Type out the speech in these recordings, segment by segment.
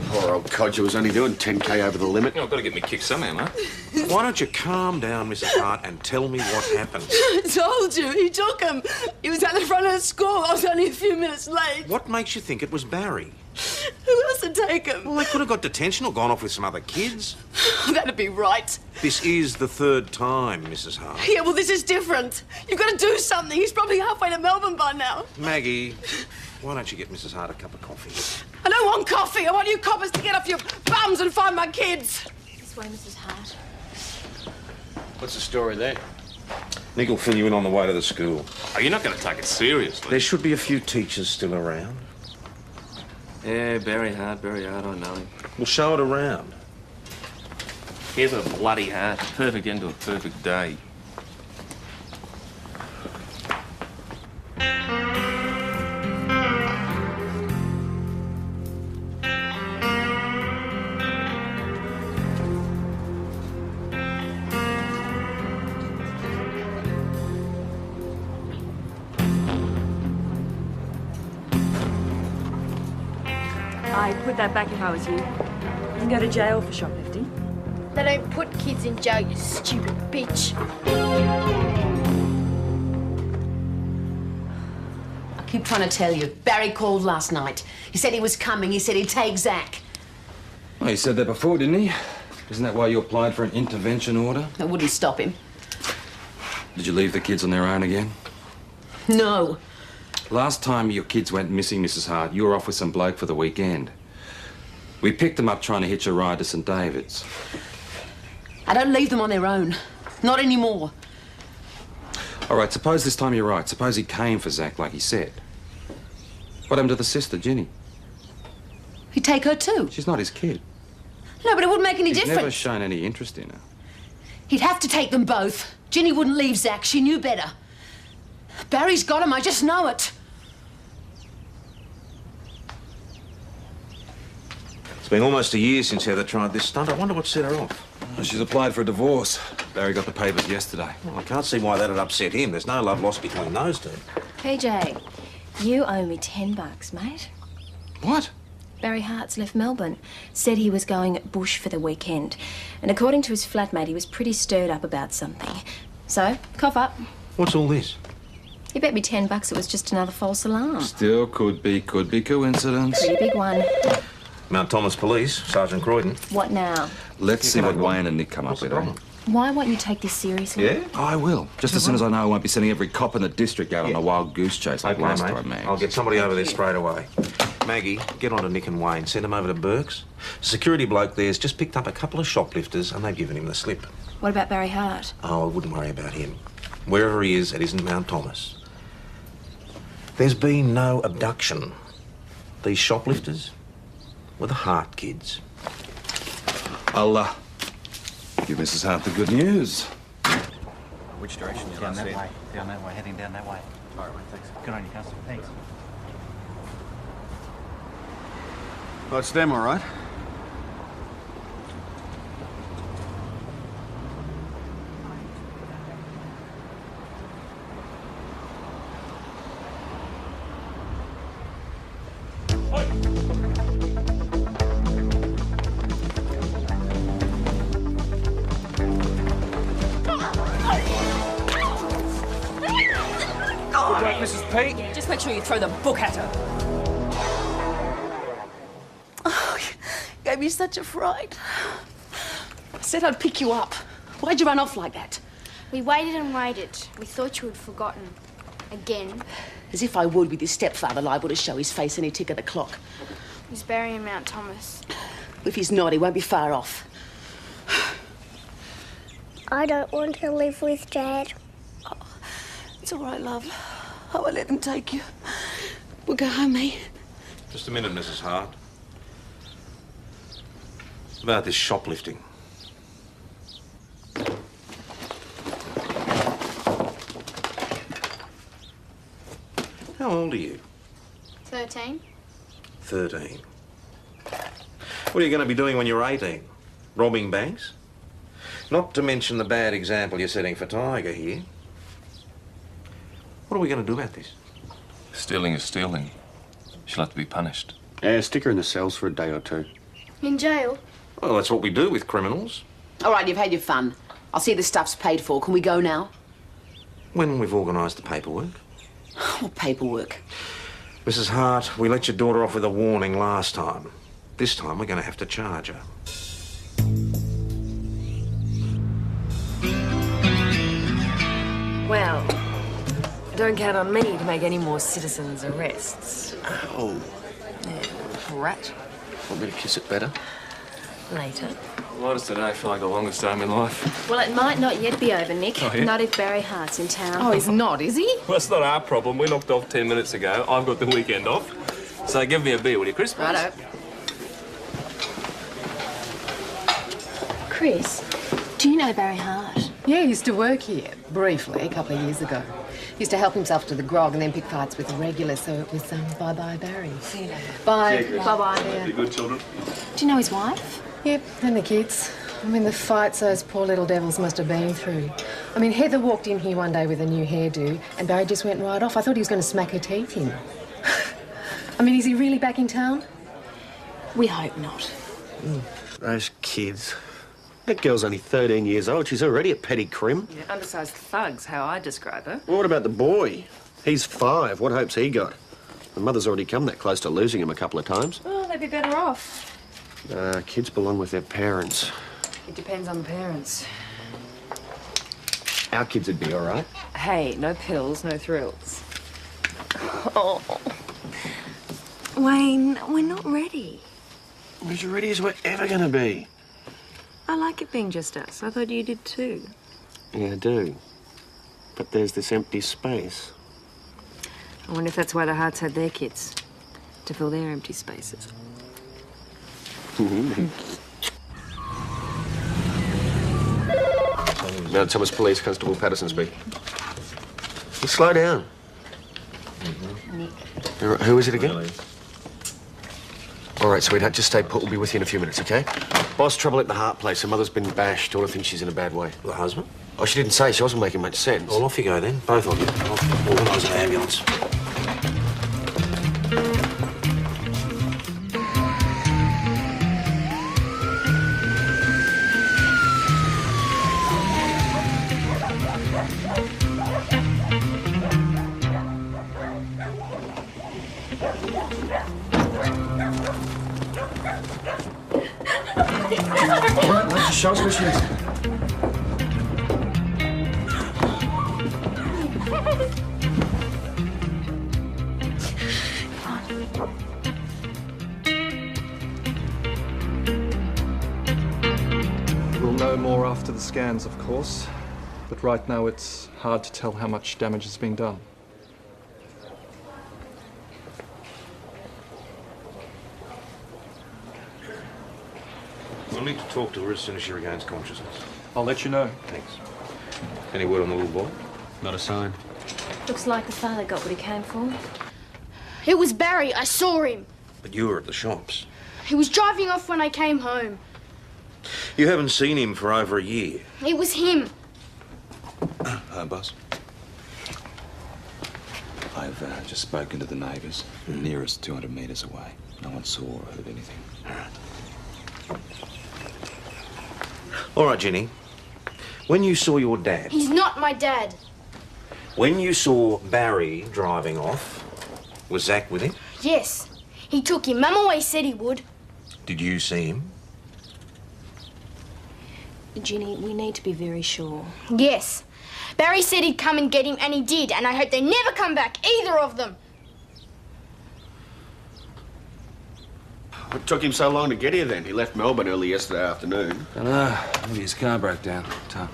Poor old Codger was only doing 10k over the limit. I've got to get me kicked somehow, mate. Why don't you calm down, Mrs. Hart, and tell me what happened? I told you, he took him. He was at the front of the school. I was only a few minutes late. What makes you think it was Barry? Who else would take him? Well, they could have got detention or gone off with some other kids. That'd be right. This is the third time, Mrs. Hart. Yeah, well, this is different. You've got to do something. He's probably halfway to Melbourne by now. Maggie, why don't you get Mrs. Hart a cup of coffee? I don't want coffee. I want you coppers to get off your bums and find my kids. This way, Mrs. Hart. What's the story there? Nick will fill you in on the way to the school. Oh, you're not going to take it seriously. There should be a few teachers still around. Yeah, very hard, I know him. We'll show it around. Here's a bloody heart. Perfect end to a perfect day. I'd put that back if I was you. You can go to jail for shoplifting. They don't put kids in jail, you stupid bitch. I keep trying to tell you. Barry called last night. He said he was coming. He said he'd take Zach. Well, he said that before, didn't he? Isn't that why you applied for an intervention order? I wouldn't stop him. Did you leave the kids on their own again? No. Last time your kids went missing, Mrs. Hart, you were off with some bloke for the weekend. We picked them up trying to hitch a ride to St. David's. I don't leave them on their own. Not anymore. All right, suppose this time you're right. Suppose he came for Zach like he said. What happened to the sister, Ginny? He'd take her too. She's not his kid. No, but it wouldn't make any He's difference. never shown any interest in her. He'd have to take them both. Ginny wouldn't leave Zach. She knew better. Barry's got him. I just know it. It's been almost a year since Heather tried this stunt. I wonder what set her off. Oh, she's applied for a divorce. Barry got the papers yesterday. Well, I can't see why that'd upset him. There's no love lost between those two. PJ, you owe me $10, mate. What? Barry Hart's left Melbourne. Said he was going bush for the weekend. And according to his flatmate, he was pretty stirred up about something. So, cough up. What's all this? He bet me $10 it was just another false alarm. Still could be coincidence. Pretty big one. Mount Thomas Police, Sergeant Croydon. What now? Let's see what Wayne and Nick come up with. Why won't you take this seriously? Yeah? I will. Just as soon as I know I won't be sending every cop in the district out on a wild goose chase like last mate. time, man. I'll get somebody over there straight away. Maggie, get on to Nick and Wayne. Send them over to Burke's. The security bloke there's just picked up a couple of shoplifters and they've given him the slip. What about Barry Hart? Oh, I wouldn't worry about him. Wherever he is, it isn't Mount Thomas. There's been no abduction. These shoplifters were the Hart kids. I'll, give Mrs. Hart the good news. Which direction? Down that way. Down that way. Heading down that way. All right, thanks. Good on you, Constable. Thanks. Oh, it's them, all right. Good work, Mrs. Pete. Just make sure you throw the book at her. Oh, you gave me such a fright. I said I'd pick you up. Why'd you run off like that? We waited and waited. We thought you had forgotten. Again. As if I would with your stepfather liable to show his face any tick of the clock. He's burying Mount Thomas. If he's not, he won't be far off. I don't want to live with Dad. Oh, it's all right, love. I won't let them take you. We'll go home, eh? Just a minute, Mrs. Hart. About this shoplifting. How old are you? 13. 13. What are you going to be doing when you're 18? Robbing banks? Not to mention the bad example you're setting for Tiger here. What are we going to do about this? Stealing is stealing. She'll have to be punished. Yeah, stick her in the cells for a day or two. In jail? Well, that's what we do with criminals. All right, you've had your fun. I'll see the stuff's paid for. Can we go now? When we've organised the paperwork. What paperwork? Mrs. Hart, we let your daughter off with a warning last time. This time we're going to have to charge her. Well, don't count on me to make any more citizens' arrests. Oh, Yeah, rat. want me to kiss it better? Later. Why does today feel like the longest day of my life? Well, it might not yet be over, Nick. Oh, yeah? Not if Barry Hart's in town. Oh, he's not, is he? Well, that's not our problem. We knocked off 10 minutes ago. I've got the weekend off. So give me a beer, will you, Chris? please? Righto. Chris, do you know Barry Hart? Yeah, he used to work here, briefly, a couple of years ago. Used to help himself to the grog and then pick fights with the regulars, so it was bye-bye Barry. See you later. Bye. Bye-bye. Be good, children. Do you know his wife? Yep, and the kids. I mean, the fights those poor little devils must have been through. I mean, Heather walked in here one day with a new hairdo, and Barry just went right off. I thought he was going to smack her teeth in. I mean, is he really back in town? We hope not. Those kids. That girl's only 13 years old. She's already a petty crim. Yeah, undersized thug's how I describe her. Well, what about the boy? He's 5. What hope's he got? The mother's already come that close to losing him a couple of times. Well, they'd be better off. Kids belong with their parents. It depends on the parents. Our kids would be all right. Hey, no pills, no thrills. Oh. Wayne, we're not ready. As ready as we're ever going to be. I like it being just us. I thought you did too. Yeah, I do. But there's this empty space. I wonder if that's why the Harts had their kids. To fill their empty spaces. Mount Thomas Police Constable Patterson speak. You slow down. Nick. Who is it again? All right, sweetheart, just stay put. We'll be with you in a few minutes, okay? Boss, trouble at the Hart place. Her mother's been bashed. Daughter thinks she's in a bad way. The husband? Oh, she didn't say. She wasn't making much sense. Well, off you go then, both of you. I'll organise an ambulance. Let's show us where she is. We'll know more after the scans, of course, but right now it's hard to tell how much damage has been done. We'll need to talk to her as soon as she regains consciousness. I'll let you know. Thanks. Any word on the little boy? Not a sign. Looks like the father got what he came for. It was Barry. I saw him. But you were at the shops. He was driving off when I came home. You haven't seen him for over a year. It was him. Boss. I've just spoken to the neighbours. Nearest 200 metres away. No one saw or heard anything. All right, Jenny. When you saw your dad... He's not my dad. When you saw Barry driving off, was Zach with him? Yes. He took him. Mum always said he would. Did you see him? Ginny, we need to be very sure. Yes. Barry said he'd come and get him, and he did. And I hope they never come back, either of them. What took him so long to get here, then? He left Melbourne early yesterday afternoon. Dunno. Maybe his car broke down. Tough.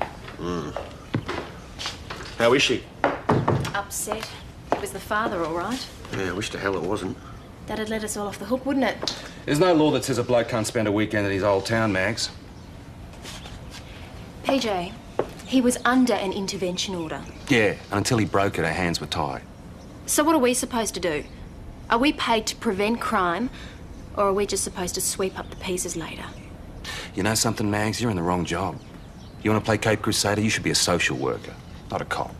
How is she? Upset. It was the father, all right. Yeah, I wish to hell it wasn't. That'd let us all off the hook, wouldn't it? There's no law that says a bloke can't spend a weekend in his old town, Mags. PJ, he was under an intervention order. Yeah, and until he broke it, our hands were tied. So what are we supposed to do? Are we paid to prevent crime, or are we just supposed to sweep up the pieces later? You know something, Mags? You're in the wrong job. You want to play Cape Crusader? You should be a social worker, not a cop.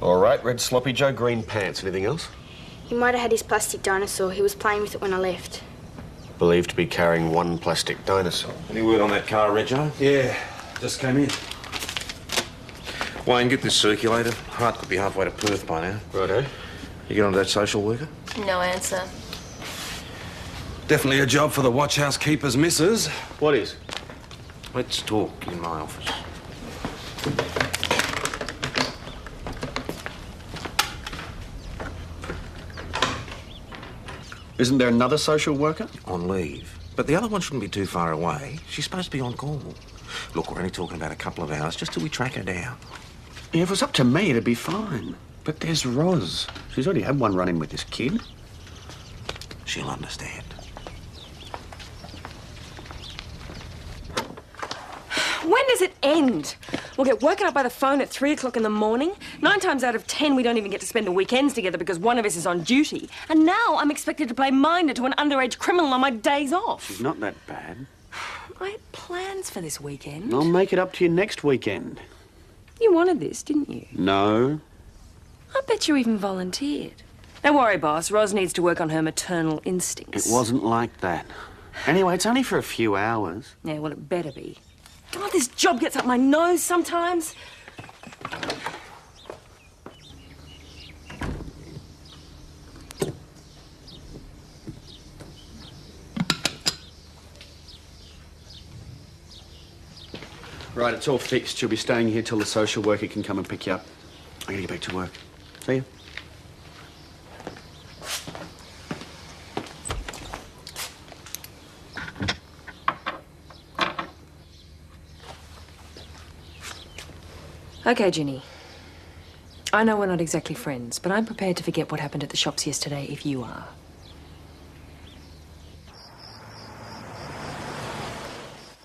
All right, red sloppy Joe, green pants. Anything else? He might have had his plastic dinosaur. He was playing with it when I left. Believed to be carrying one plastic dinosaur. Any word on that car, Rego? Yeah, just came in. Wayne, get this circulated. Hart could be halfway to Perth by now. Righto. You get on to that social worker? No answer. Definitely a job for the watch house keeper's missus. What is? Let's talk in my office. Isn't there another social worker? On leave. But the other one shouldn't be too far away. She's supposed to be on call. Look, we're only talking about a couple of hours, just till we track her down. Yeah, if it was up to me, it'd be fine. But there's Roz. She's already had one run-in with this kid. She'll understand. When does it end? We'll get woken up by the phone at 3 o'clock in the morning. 9 times out of 10, we don't even get to spend the weekends together because one of us is on duty. And now I'm expected to play minder to an underage criminal on my days off. She's not that bad. I had plans for this weekend. I'll make it up to you next weekend. You wanted this, didn't you? No. I bet you even volunteered. Don't worry, boss. Roz needs to work on her maternal instincts. It wasn't like that. Anyway, it's only for a few hours. Yeah, well, it better be. God, this job gets up my nose sometimes. Right, it's all fixed. You'll be staying here till the social worker can come and pick you up. I'm gonna get back to work. See you. Okay, Ginny. I know we're not exactly friends, but I'm prepared to forget what happened at the shops yesterday if you are.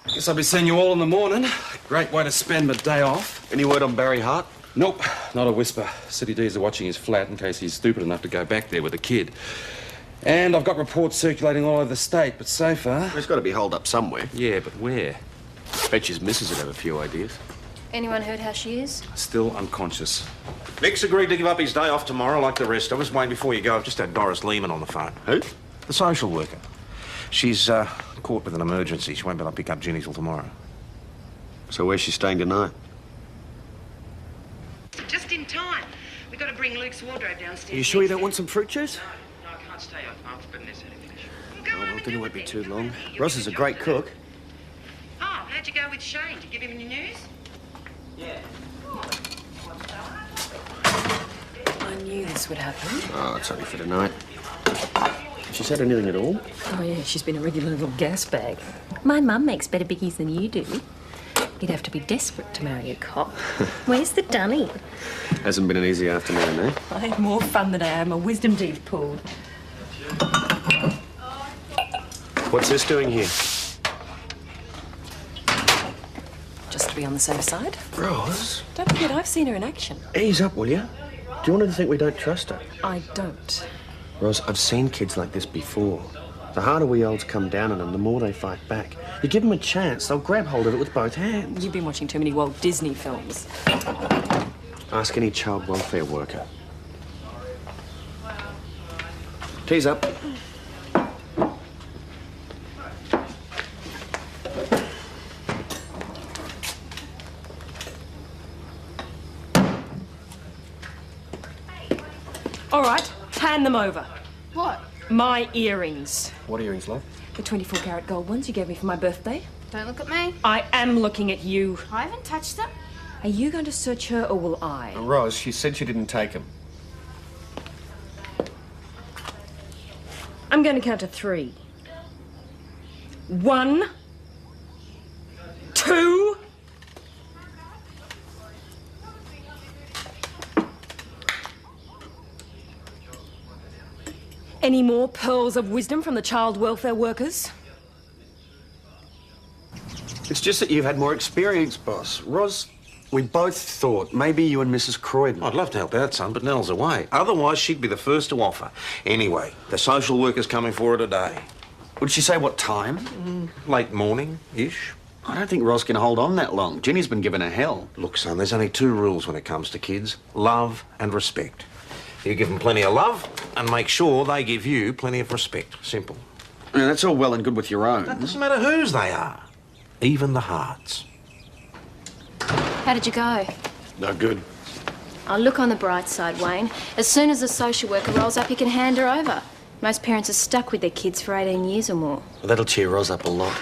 Guess I'll be seeing you all in the morning. Great way to spend my day off. Any word on Barry Hart? Nope, not a whisper. City D's are watching his flat in case he's stupid enough to go back there with a kid. And I've got reports circulating all over the state, but so far... There's got to be holed up somewhere. Yeah, but where? Bet his missus would have a few ideas. Anyone heard how she is? Still unconscious. Nick's agreed to give up his day off tomorrow like the rest of us. Wayne, before you go, I've just had Doris Lehman on the phone. Who? The social worker. She's caught with an emergency. She won't be able to pick up Ginny till tomorrow. So where's she staying tonight? Just in time. We've got to bring Luke's wardrobe downstairs. Are you sure you don't want some fruit juice? No, I can't stay. I'm forbidden this finish. Oh, well, dinner won't be too long. Ross is a great cook. Oh, how'd you go with Shane? Did you give him any news? Yeah. I knew this would happen. Oh, it's only for tonight. Has she said anything at all? Oh, yeah, she's been a regular little gas bag. My mum makes better bickies than you do. You'd have to be desperate to marry a cop. Where's the dunny? Hasn't been an easy afternoon, eh? I had more fun than I had my wisdom teeth pulled. What's this doing here? Just to be on the safe side. Roz? Don't forget, I've seen her in action. Ease up, will you? Do you want her to think we don't trust her? I don't. Roz, I've seen kids like this before. The harder we olds come down on them, the more they fight back. You give them a chance, they'll grab hold of it with both hands. You've been watching too many Walt Disney films. Ask any child welfare worker. Tease up. All right, hand them over. What? My earrings. What earrings, love? The 24-carat gold ones you gave me for my birthday. Don't look at me. I am looking at you. I haven't touched them. Are you going to search her or will I? Roz, she said she didn't take them. I'm going to count to 3. 1, 2. Any more pearls of wisdom from the child welfare workers? It's just that you've had more experience, boss. Roz, we both thought maybe you and Mrs. Croydon. I'd love to help out, son, but Nell's away. Otherwise, she'd be the first to offer. Anyway, the social worker's coming for her today. Would she say what time? Late morning-ish. I don't think Roz can hold on that long. Ginny's been giving her hell. Look, son, there's only 2 rules when it comes to kids. Love and respect. You give them plenty of love and make sure they give you plenty of respect. Simple. Yeah, that's all well and good with your own. That doesn't matter whose they are. Even the Harts. How did you go? No good. I'll look on the bright side, Wayne. As soon as the social worker rolls up, you can hand her over. Most parents are stuck with their kids for 18 years or more. Well, that'll cheer Ros up a lot.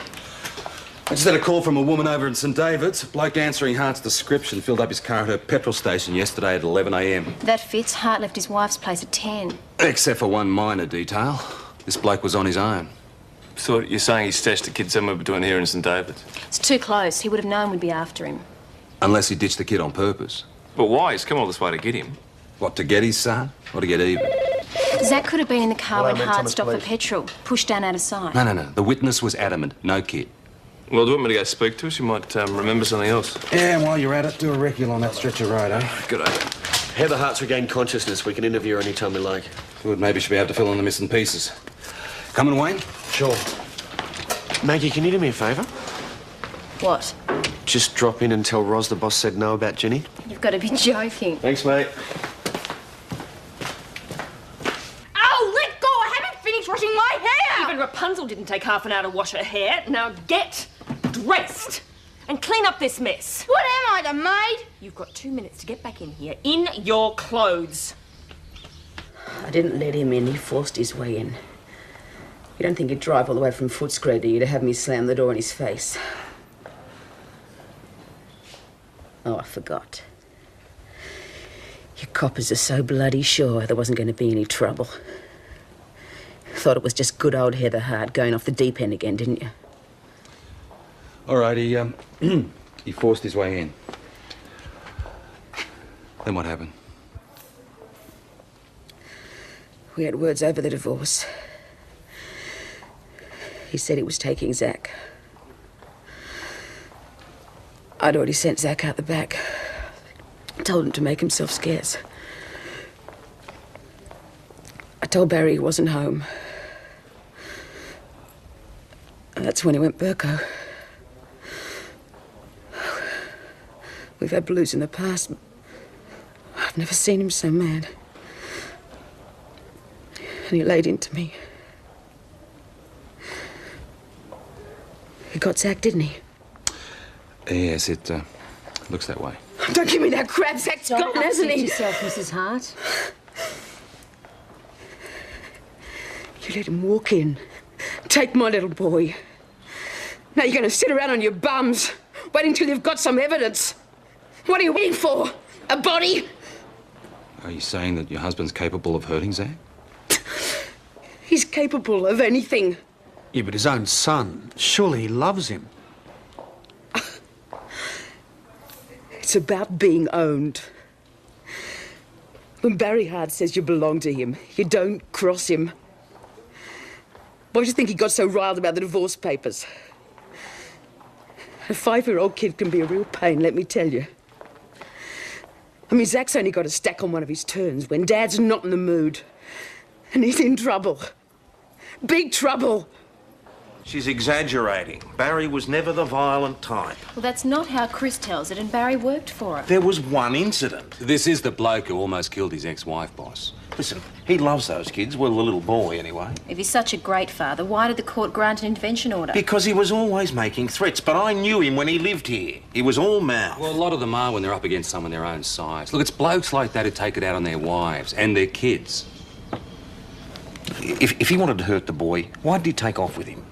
I just had a call from a woman over in St David's. A bloke answering Hart's description filled up his car at her petrol station yesterday at 11 a.m. That fits. Hart left his wife's place at 10. Except for one minor detail. This bloke was on his own. So you're saying he stashed the kid somewhere between here and St David's? It's too close. He would have known we'd be after him. Unless he ditched the kid on purpose. But why? He's come all this way to get him. What, to get his son? Or to get even? Zach could have been in the car Hello, when mate, Hart Thomas, stopped for please. petrol, pushed down out of sight. No. The witness was adamant. No kid. Well, do you want me to go speak to us? You might remember something else. Yeah, and while you're at it, do a recce on that stretch of road, eh? Good idea. Heather Hart's regained consciousness. We can interview her any time we like. Good, maybe she'll be able to fill in the missing pieces. Coming, Wayne? Sure. Maggie, can you do me a favour? What? Just drop in and tell Ros the boss said no about Jenny. You've got to be joking. Thanks, mate. Oh, let go! I haven't finished washing my hair! Even Rapunzel didn't take half an hour to wash her hair. Now get dressed and clean up this mess. What am I, the maid? You've got 2 minutes to get back in here in your clothes. I didn't let him in. He forced his way in. You don't think he'd drive all the way from Footscray, do you, to have me slam the door in his face? Oh, I forgot. You coppers are so bloody sure there wasn't going to be any trouble. Thought it was just good old Heather Hart going off the deep end again, didn't you? All right, he forced his way in. Then what happened? We had words over the divorce. He said he was taking Zach. I'd already sent Zach out the back. Told him to make himself scarce. I told Barry he wasn't home. And that's when he went Burko. We've had blues in the past. I've never seen him so mad. And he laid into me. He got Zach, didn't he? Yes, it looks that way. Don't give me that crap. Zach's gone, hasn't he? yourself, Mrs. Hart. You let him walk in. Take my little boy. Now you're going to sit around on your bums, waiting till you've got some evidence. What are you waiting for? A body? Are you saying that your husband's capable of hurting Zach? He's capable of anything. Yeah, but his own son. Surely he loves him. It's about being owned. When Barry Hart says you belong to him, you don't cross him. Why do you think he got so riled about the divorce papers? A 5-year-old kid can be a real pain, let me tell you. I mean, Zach's only got a stack on one of his turns when Dad's not in the mood. And he's in trouble. Big trouble. She's exaggerating. Barry was never the violent type. Well, that's not how Chris tells it, and Barry worked for him. There was one incident. This is the bloke who almost killed his ex-wife, boss. Listen, he loves those kids. Well, the little boy, anyway. If he's such a great father, why did the court grant an intervention order? Because he was always making threats, but I knew him when he lived here. He was all mouth. Well, a lot of them are when they're up against someone their own size. Look, it's blokes like that who take it out on their wives and their kids. If he wanted to hurt the boy, why did he take off with him?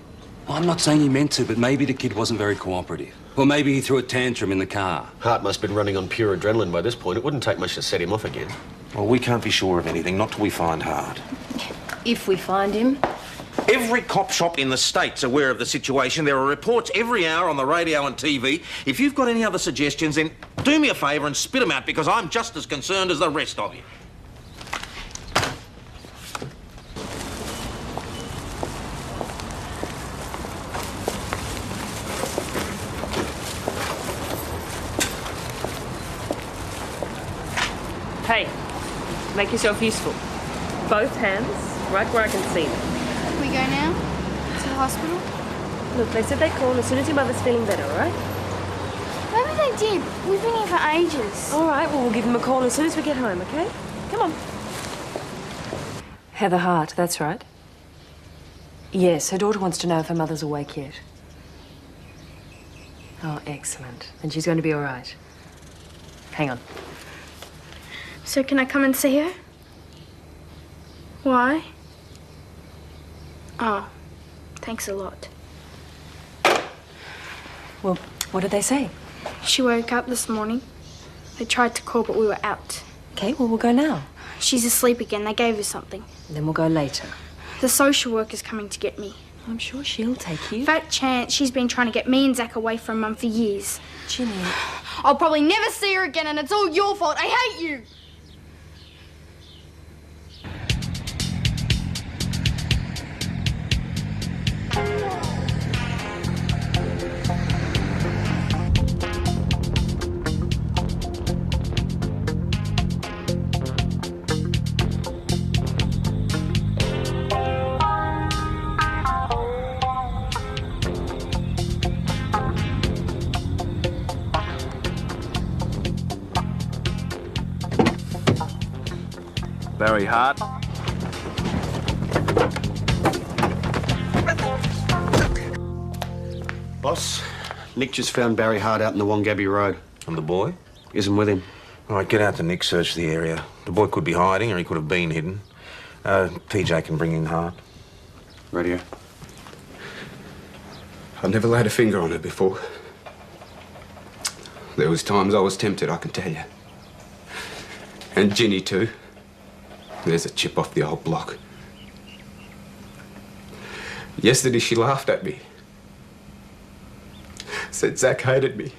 Well, I'm not saying he meant to, but maybe the kid wasn't very cooperative. Or maybe he threw a tantrum in the car. Hart must have been running on pure adrenaline by this point. It wouldn't take much to set him off again. Well, we can't be sure of anything, not till we find Hart. If we find him. Every cop shop in the state's aware of the situation. There are reports every hour on the radio and TV. If you've got any other suggestions, then do me a favour and spit them out, because I'm just as concerned as the rest of you. Hey, make yourself useful. Both hands, right where I can see them. Can we go now? To the hospital? Look, they said they'd call as soon as your mother's feeling better, all right? Maybe they did. We've been here for ages. All right, well, we'll give them a call as soon as we get home, okay? Come on. Heather Hart, that's right. Yes, her daughter wants to know if her mother's awake yet. Oh, excellent. And she's going to be all right. Hang on. So can I come and see her? Why? Oh, thanks a lot. Well, what did they say? She woke up this morning. They tried to call, but we were out. Okay, well, we'll go now. She's asleep again. They gave her something. Then we'll go later. The social worker's coming to get me. I'm sure she'll take you. Fat chance. She's been trying to get me and Zach away from Mum for years. Ginny. I'll probably never see her again, and it's all your fault. I hate you. Barry Hart. Boss, Nick just found Barry Hart out in the Wangabi Road. And the boy? Isn't with him. All right, get out to Nick, search the area. The boy could be hiding or he could have been hidden. PJ can bring in Hart. Radio. I've never laid a finger on her before. There was times I was tempted, I can tell you. And Ginny too. There's a chip off the old block. Yesterday she laughed at me. Said Zach hated me.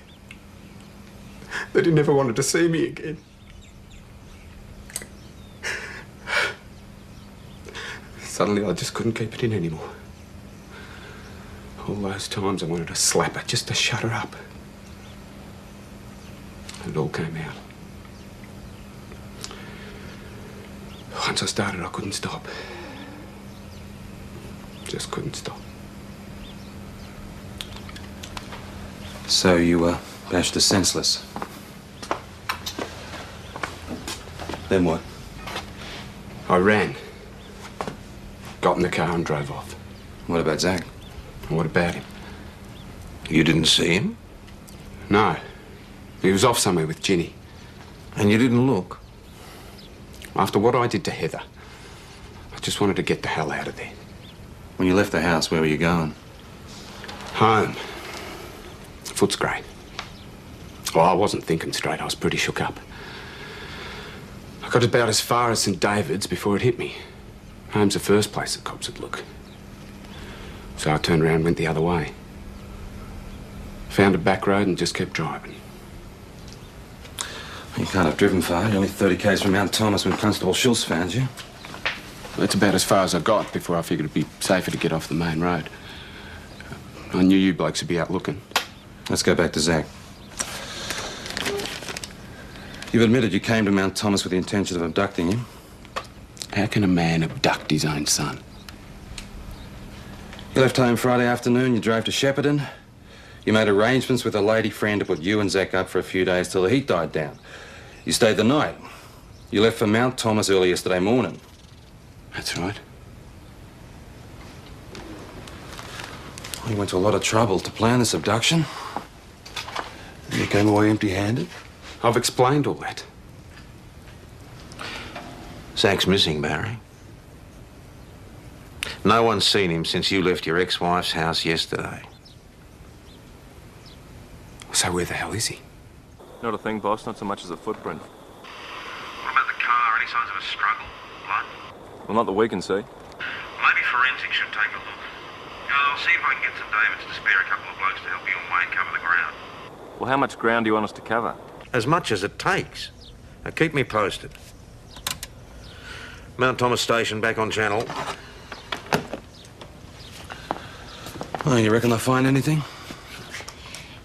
That he never wanted to see me again. Suddenly I just couldn't keep it in anymore. All those times I wanted to slap her just to shut her up. And it all came out. Once I started, I couldn't stop. Just couldn't stop. So you, bashed her senseless. Then what? I ran. Got in the car and drove off. What about Zach? What about him? You didn't see him? No. He was off somewhere with Ginny. And you didn't look? After what I did to Heather, I just wanted to get the hell out of there. When you left the house, where were you going? Home. Footscray. Well, I wasn't thinking straight. I was pretty shook up. I got about as far as St David's before it hit me. Home's the first place the cops would look. So I turned around and went the other way. Found a back road and just kept driving. You can't have driven far. You're only 30 k's from Mount Thomas when Constable Schultz found you. That's about as far as I got before I figured it'd be safer to get off the main road. I knew you blokes would be out looking. Let's go back to Zach. You've admitted you came to Mount Thomas with the intention of abducting him. How can a man abduct his own son? You left home Friday afternoon, you drove to Shepparton. You made arrangements with a lady friend to put you and Zach up for a few days till the heat died down. You stayed the night. You left for Mount Thomas early yesterday morning. That's right. You went to a lot of trouble to plan this abduction. And you came away empty-handed. I've explained all that. Zach's missing, Barry. No one's seen him since you left your ex-wife's house yesterday. So where the hell is he? Not a thing, boss. Not so much as a footprint. What about the car? Any signs of a struggle? Blood? Well, not that we can see. Maybe forensics should take a look. I'll see if I can get St David's to spare a couple of blokes to help you and Wayne cover the ground. Well, how much ground do you want us to cover? As much as it takes. Now, keep me posted. Mount Thomas Station back on channel. Oh, you reckon they'll find anything?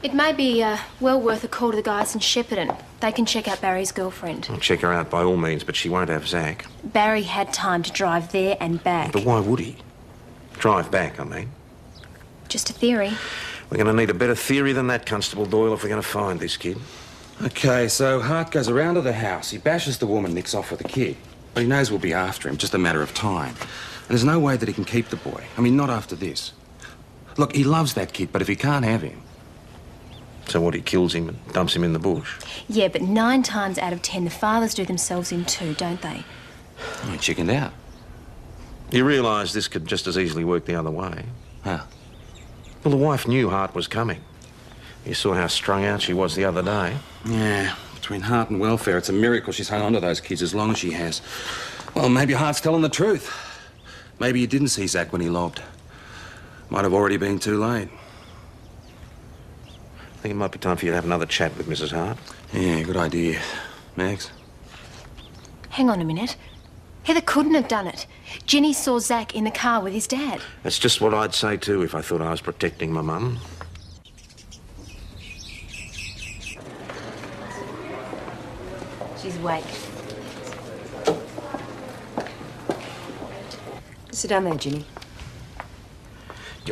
It may be well worth a call to the guys in Shepparton. They can check out Barry's girlfriend. I'll check her out by all means, but she won't have Zach. Barry had time to drive there and back. But why would he? Drive back, I mean. Just a theory. We're going to need a better theory than that, Constable Doyle, if we're going to find this kid. Okay, so Hart goes around to the house. He bashes the woman, nicks off with the kid. But he knows we'll be after him, just a matter of time. And there's no way that he can keep the boy. I mean, not after this. Look, he loves that kid, but if he can't have him... So what, he kills him and dumps him in the bush? Yeah, but 9 times out of 10, the fathers do themselves in too, don't they? Oh, he chickened out. You realise this could just as easily work the other way? Huh? Well, the wife knew Hart was coming. You saw how strung out she was the other day. Yeah, between Hart and welfare, it's a miracle she's hung on to those kids as long as she has. Well, maybe Hart's telling the truth. Maybe he didn't see Zach when he lobbed. Might have already been too late. I think it might be time for you to have another chat with Mrs. Hart. Yeah, good idea. Max? Hang on a minute. Heather couldn't have done it. Ginny saw Zach in the car with his dad. That's just what I'd say too if I thought I was protecting my mum. She's awake. Sit down there, Ginny.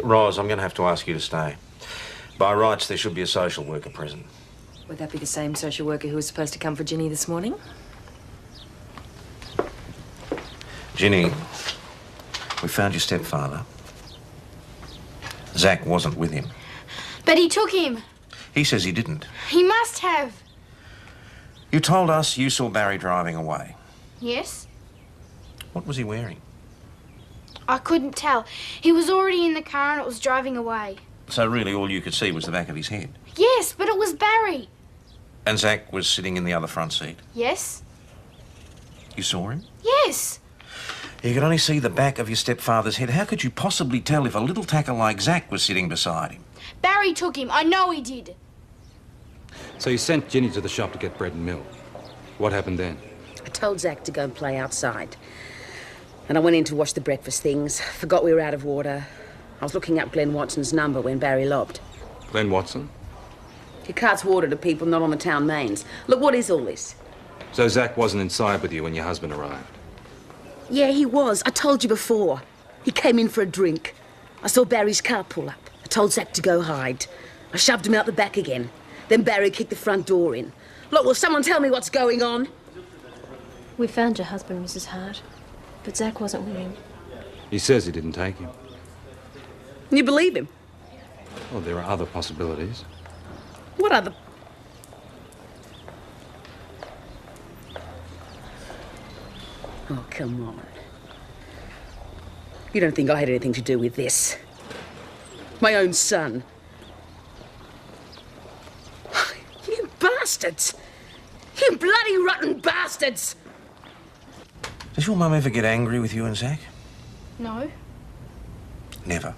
Ros, I'm going to have to ask you to stay. By rights, there should be a social worker present. Would that be the same social worker who was supposed to come for Ginny this morning? Ginny, we found your stepfather. Zach wasn't with him. But he took him. He says he didn't. He must have. You told us you saw Barry driving away. Yes? What was he wearing? I couldn't tell. He was already in the car and it was driving away. So really all you could see was the back of his head. Yes, but it was Barry. And Zach was sitting in the other front seat. Yes? You saw him? Yes. You could only see the back of your stepfather's head. How could you possibly tell if a little tacker like Zach was sitting beside him? Barry took him. I know he did. So you sent Ginny to the shop to get bread and milk. What happened then? I told Zach to go and play outside. And I went in to wash the breakfast things. Forgot we were out of water. I was looking up Glenn Watson's number when Barry lobbed. Glenn Watson? He carts water to people not on the town mains. Look, what is all this? So Zach wasn't inside with you when your husband arrived? Yeah, he was. I told you before. He came in for a drink. I saw Barry's car pull up. I told Zach to go hide. I shoved him out the back again. Then Barry kicked the front door in. Look, will someone tell me what's going on? We found your husband, Mrs. Hart, but Zach wasn't with him. He says he didn't take him. You believe him? Well, there are other possibilities. What other... Oh, come on. You don't think I had anything to do with this? My own son. You bastards! You bloody rotten bastards! Does your mum ever get angry with you and Zach? No. Never.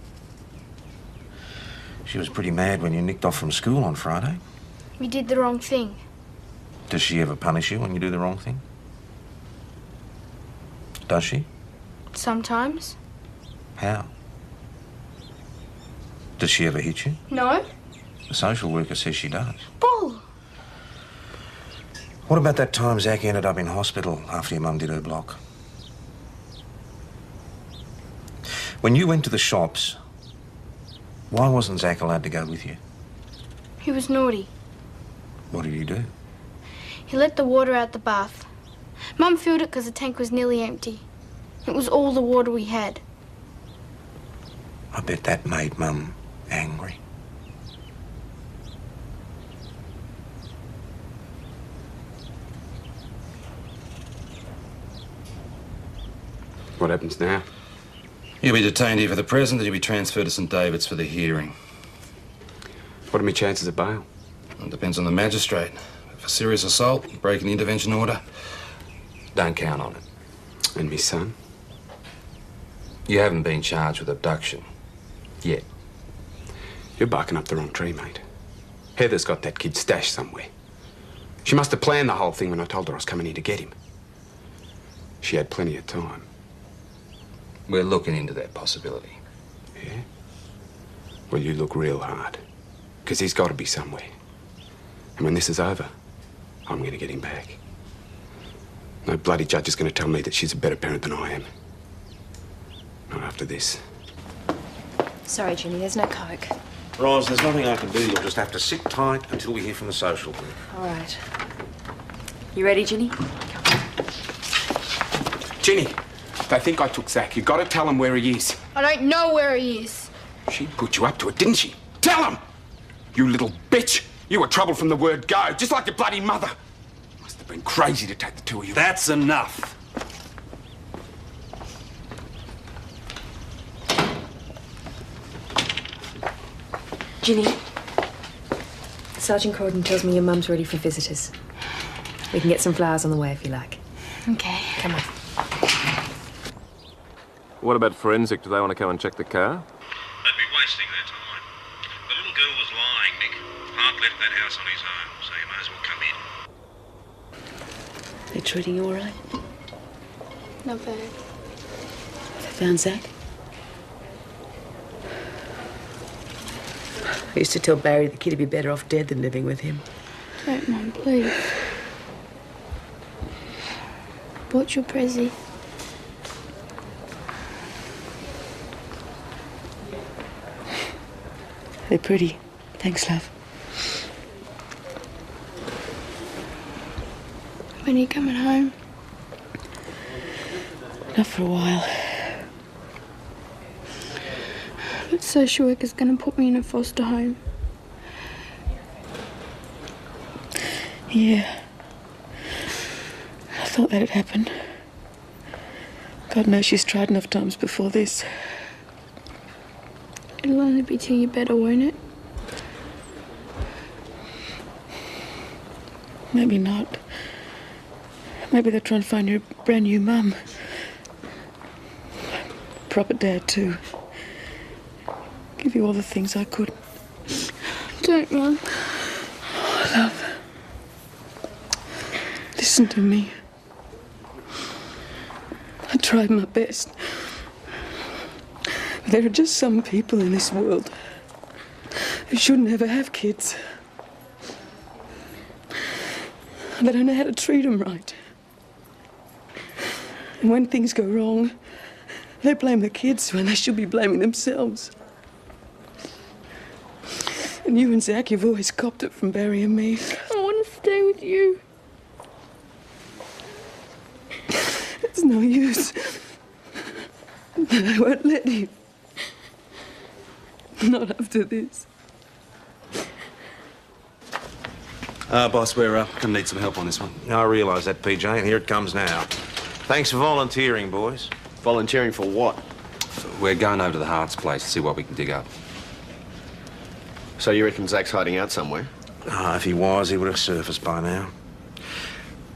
She was pretty mad when you nicked off from school on Friday. We did the wrong thing. Does she ever punish you when you do the wrong thing? Does she? Sometimes. How? Does she ever hit you? No. The social worker says she does. Bull! What about that time Zach ended up in hospital after your mum did her block? When you went to the shops, why wasn't Zach allowed to go with you? He was naughty. What did he do? He let the water out the bath. Mum filled it because the tank was nearly empty. It was all the water we had. I bet that made Mum angry. What happens now? You'll be detained here for the present, and you'll be transferred to St David's for the hearing. What are my chances of bail? It depends on the magistrate. For serious assault, breaking the intervention order, don't count on it. And me son? You haven't been charged with abduction. Yet. You're barking up the wrong tree, mate. Heather's got that kid stashed somewhere. She must have planned the whole thing when I told her I was coming here to get him. She had plenty of time. We're looking into that possibility. Yeah? Well, you look real hard. Because he's got to be somewhere. And when this is over, I'm going to get him back. No bloody judge is going to tell me that she's a better parent than I am. Not after this. Sorry, Ginny, there's no Coke. Ros, there's nothing I can do. You'll just have to sit tight until we hear from the social group. All right. You ready, Ginny? Ginny, they think I took Zach. You got to tell them where he is. I don't know where he is. She put you up to it, didn't she? Tell them! You little bitch! You were trouble from the word go, just like your bloody mother. Must have been crazy to take the two of you. That's enough. Ginny, Sergeant Croydon tells me your mum's ready for visitors. We can get some flowers on the way if you like. Okay. Come on. What about forensic? Do they want to come and check the car? They'd be wasting their time. The little girl was lying, Nick. Hart left that house on his own, so you may as well come in. They treating you all right? Not bad. They found Zach? I used to tell Barry the kid would be better off dead than living with him. Don't, Mum, please. Bought your prezi. They're pretty. Thanks, love. When are you coming home? Not for a while. But social worker's gonna put me in a foster home. Yeah. I thought that'd happen. God knows she's tried enough times before this. It'll only be till you're better, won't it? Maybe not. Maybe they'll try and find your brand new mum. Proper dad, too. Give you all the things I could. Don't, Mum. Oh, love. Listen to me. I tried my best. But there are just some people in this world who shouldn't ever have kids. They don't know how to treat them right. And when things go wrong, they blame the kids when they should be blaming themselves. And you and Zach, you've always copped it from Barry and me. I want to stay with you. It's no use. I won't let you. Not after this. Boss, we're gonna need some help on this one. I realise that, PJ, and here it comes now. Thanks for volunteering, boys. Volunteering for what? We're going over to the Hart's place to see what we can dig up. So you reckon Zach's hiding out somewhere? If he was, he would have surfaced by now.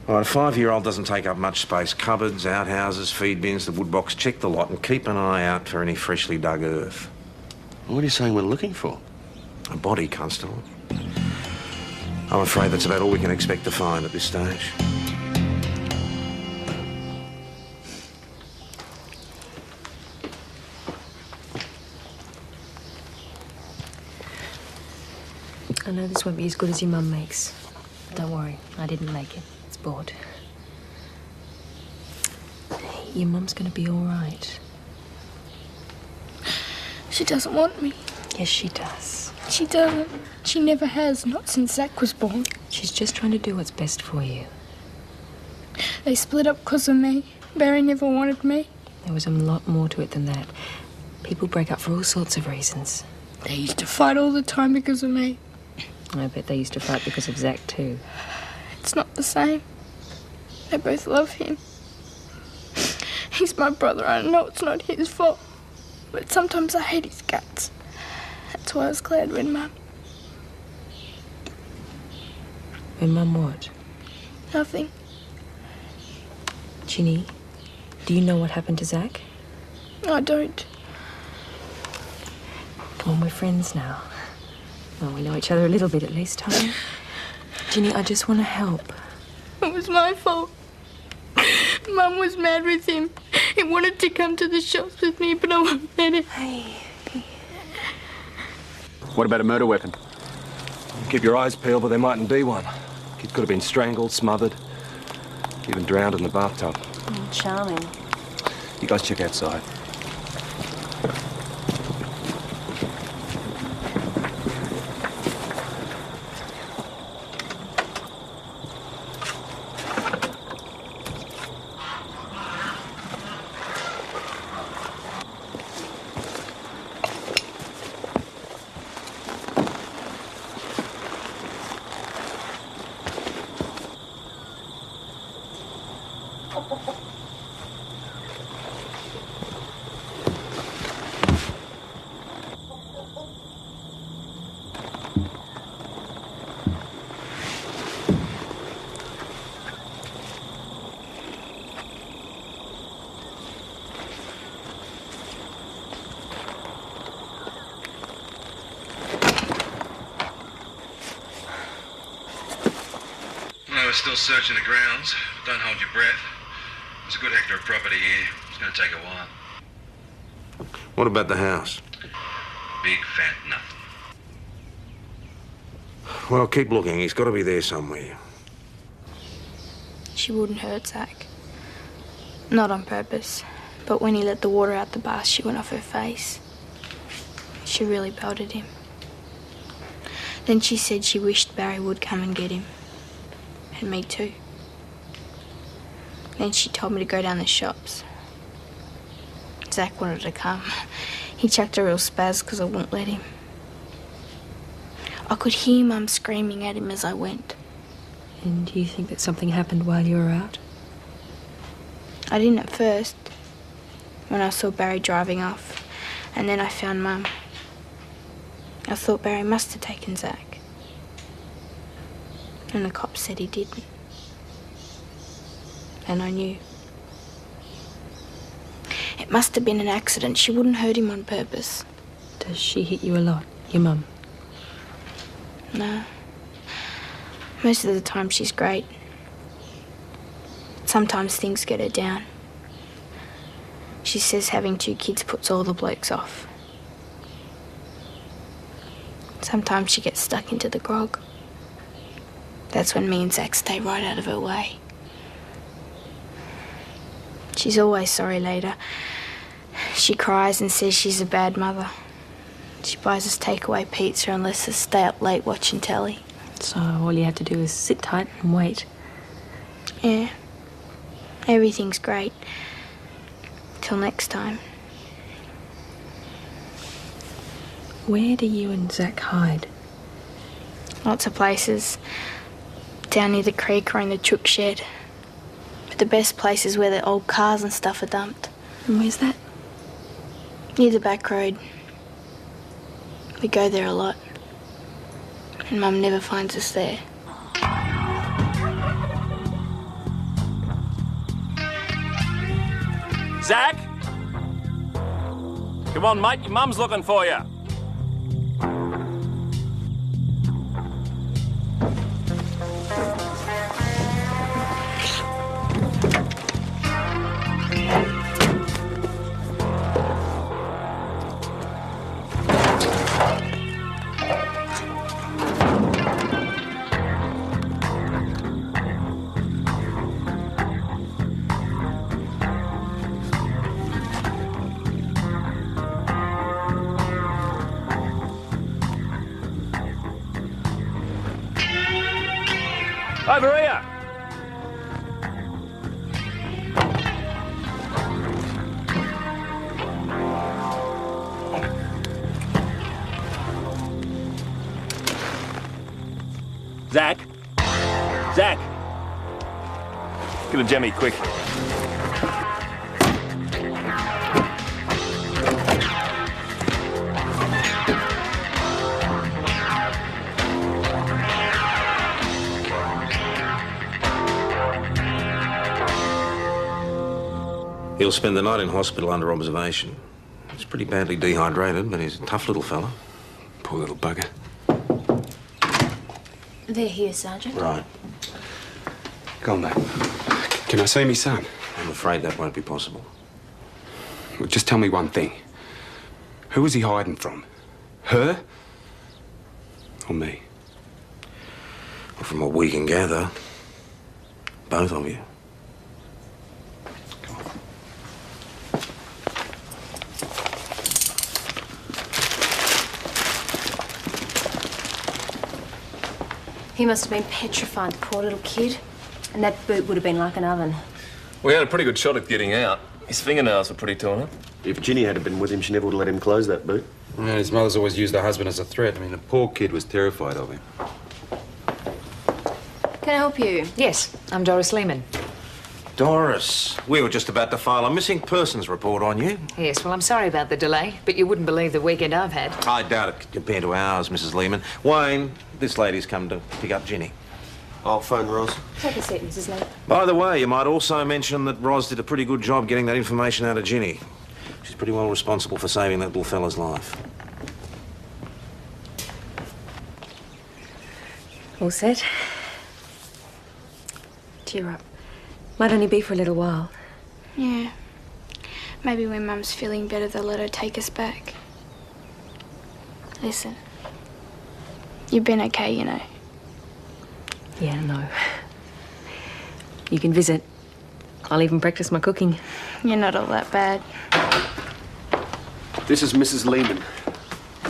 All right, a 5-year-old doesn't take up much space. Cupboards, outhouses, feed bins, the woodbox. Check the lot and keep an eye out for any freshly dug earth. What are you saying we're looking for? A body, Constable. I'm afraid that's about all we can expect to find at this stage. I know this won't be as good as your mum makes. Don't worry, I didn't make it. It's bored. Your mum's gonna be all right. She doesn't want me. Yes, she does. She doesn't. She never has, not since Zach was born. She's just trying to do what's best for you. They split up because of me. Barry never wanted me. There was a lot more to it than that. People break up for all sorts of reasons. They used to fight all the time because of me. I bet they used to fight because of Zach, too. It's not the same. They both love him. He's my brother. I know it's not his fault. But sometimes I hate his guts. That's why I was glad when Mum... When Mum what? Nothing. Ginny, do you know what happened to Zach? I don't. Come on, we're friends now. Well, we know each other a little bit at least, huh? Ginny, I just want to help. It was my fault. Mum was mad with him. He wanted to come to the shops with me, but I wouldn't let him. Hey. What about a murder weapon? Keep your eyes peeled, but there mightn't be one. Kid could have been strangled, smothered, even drowned in the bathtub. Oh, charming. You guys check outside. we're still searching the grounds. Don't hold your breath. There's a good hectare of property here. It's going to take a while. What about the house? Big fat nut. Well, keep looking. He's got to be there somewhere. She wouldn't hurt Zach. Not on purpose. But when he let the water out the bath, she went off her face. She really belted him. Then she said she wished Barry would come and get him. And me too. Then she told me to go down the shops. Zach wanted to come. He chucked a real spaz because I wouldn't let him. I could hear Mum screaming at him as I went. And do you think that something happened while you were out? I didn't at first, when I saw Barry driving off, and then I found Mum. I thought Barry must have taken Zach. And the cop said he didn't. And I knew. It must have been an accident. She wouldn't hurt him on purpose. Does she hit you a lot, your mum? No. Most of the time she's great. Sometimes things get her down. She says having 2 kids puts all the blokes off. Sometimes she gets stuck into the grog. That's when me and Zach stay right out of her way. She's always sorry later. She cries and says she's a bad mother. She buys us takeaway pizza and lets us stay up late watching telly. So all you had to do is sit tight and wait. Yeah. Everything's great. Till next time. Where do you and Zach hide? Lots of places. Down near the creek or in the chook shed. But the best place is where the old cars and stuff are dumped. And where's that? Near the back road. We go there a lot. And Mum never finds us there. Zach? Come on, mate, your mum's looking for you. Over here! Zach? Zach! Get a Jemmy, quick. He'll spend the night in hospital under observation. He's pretty badly dehydrated, but he's a tough little fella. Poor little bugger. They're here, Sergeant. Right. Go on, mate. Can I see me son? I'm afraid that won't be possible. Well, just tell me one thing. Who was he hiding from? Her? Or me? Well, from what we can gather, both of you. He must have been petrified, the poor little kid. And that boot would have been like an oven. We had a pretty good shot at getting out. His fingernails were pretty torn up. If Ginny had been with him, she never would have let him close that boot. Yeah, his mother's always used her husband as a threat. I mean, the poor kid was terrified of him. Can I help you? Yes, I'm Doris Lehman. Doris, we were just about to file a missing persons report on you. Yes, well, I'm sorry about the delay, but you wouldn't believe the weekend I've had. I doubt it compared to ours, Mrs. Lehman. Wayne, this lady's come to pick up Ginny. I'll phone Ros. Take a seat, Mrs. Lehman. By the way, you might also mention that Ros did a pretty good job getting that information out of Ginny. She's pretty well responsible for saving that little fella's life. All set? Cheer up. Might only be for a little while. Yeah. Maybe when Mum's feeling better, they'll let her take us back. Listen. You've been okay, you know. Yeah, no. You can visit. I'll even practice my cooking. You're not all that bad. This is Mrs. Lehman.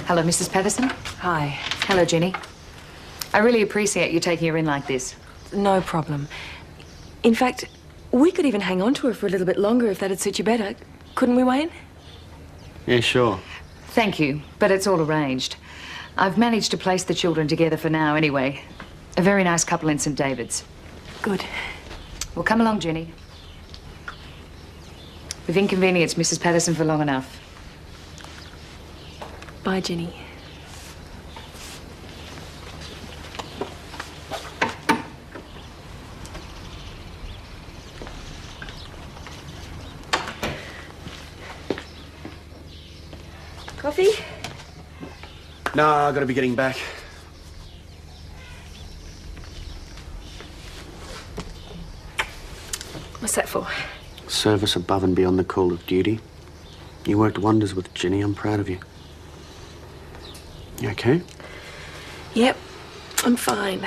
Hello, Mrs. Patterson. Hi. Hello, Jenny. I really appreciate you taking her in like this. No problem. In fact, we could even hang on to her for a little bit longer if that'd suit you better. Couldn't we, Wayne? Yeah, sure. Thank you, but it's all arranged. I've managed to place the children together for now anyway. A very nice couple in St. David's. Good. Well, come along, Jenny. We've inconvenienced Mrs. Patterson for long enough. Bye, Jenny. Coffee? No, I gotta be getting back. What's that for? Service above and beyond the call of duty. You worked wonders with Jenny. I'm proud of you. You okay? Yep, I'm fine.